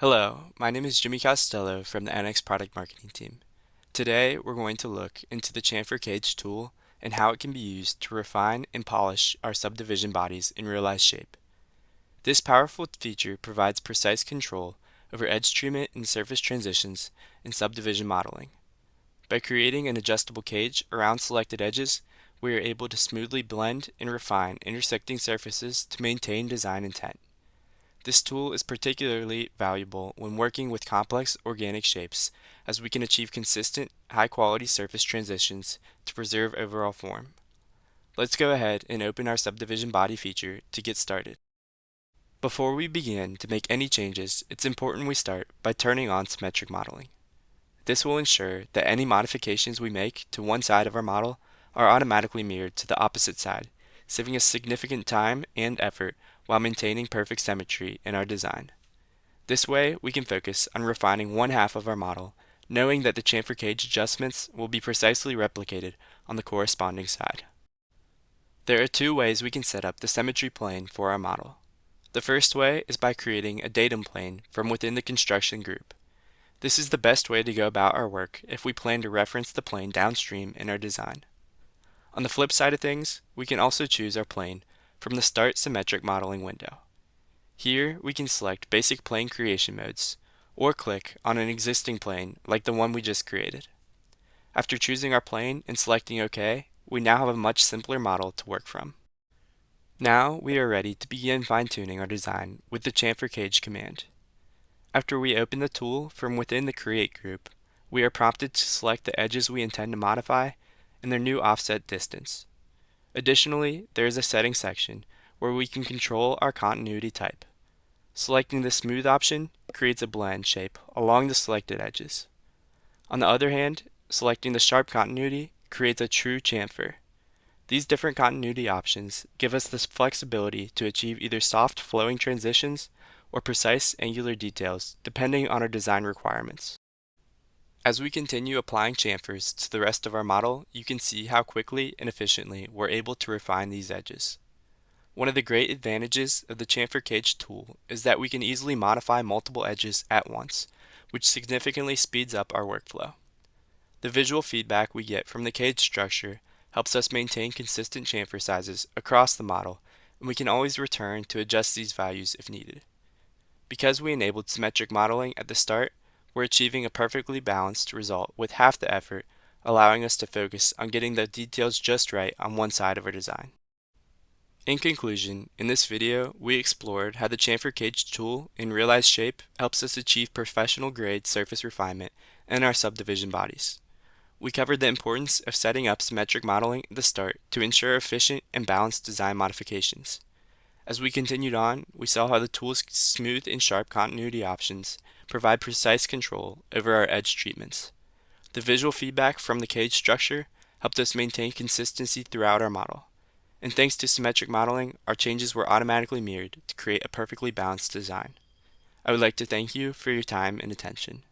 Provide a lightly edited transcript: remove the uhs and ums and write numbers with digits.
Hello, my name is Jimmy Costello from the NX Product Marketing team. Today, we're going to look into the chamfer cage tool and how it can be used to refine and polish our subdivision bodies in Realize Shape. This powerful feature provides precise control over edge treatment and surface transitions in subdivision modeling. By creating an adjustable cage around selected edges, we are able to smoothly blend and refine intersecting surfaces to maintain design intent. This tool is particularly valuable when working with complex organic shapes, as we can achieve consistent, high-quality surface transitions to preserve overall form. Let's go ahead and open our subdivision body feature to get started. Before we begin to make any changes, it's important we start by turning on symmetric modeling. This will ensure that any modifications we make to one side of our model are automatically mirrored to the opposite side, saving us significant time and effort while maintaining perfect symmetry in our design. This way, we can focus on refining one half of our model, knowing that the chamfer cage adjustments will be precisely replicated on the corresponding side. There are two ways we can set up the symmetry plane for our model. The first way is by creating a datum plane from within the construction group. This is the best way to go about our work if we plan to reference the plane downstream in our design. On the flip side of things, we can also choose our plane from the Start Symmetric Modeling window. Here, we can select basic plane creation modes, or click on an existing plane like the one we just created. After choosing our plane and selecting OK, we now have a much simpler model to work from. Now we are ready to begin fine-tuning our design with the chamfer cage command. After we open the tool from within the Create group, we are prompted to select the edges we intend to modify and their new offset distance. Additionally, there is a settings section where we can control our continuity type. Selecting the smooth option creates a blend shape along the selected edges. On the other hand, selecting the sharp continuity creates a true chamfer. These different continuity options give us the flexibility to achieve either soft flowing transitions or precise angular details depending on our design requirements. As we continue applying chamfers to the rest of our model, you can see how quickly and efficiently we're able to refine these edges. One of the great advantages of the chamfer cage tool is that we can easily modify multiple edges at once, which significantly speeds up our workflow. The visual feedback we get from the cage structure helps us maintain consistent chamfer sizes across the model, and we can always return to adjust these values if needed. Because we enabled symmetric modeling at the start, we're achieving a perfectly balanced result with half the effort, allowing us to focus on getting the details just right on one side of our design. In conclusion, in this video, we explored how the chamfer cage tool in Realize Shape helps us achieve professional grade surface refinement in our subdivision bodies. We covered the importance of setting up symmetric modeling at the start to ensure efficient and balanced design modifications. As we continued on, we saw how the tool's smooth and sharp continuity options provide precise control over our edge treatments. The visual feedback from the cage structure helped us maintain consistency throughout our model. And thanks to symmetric modeling, our changes were automatically mirrored to create a perfectly balanced design. I would like to thank you for your time and attention.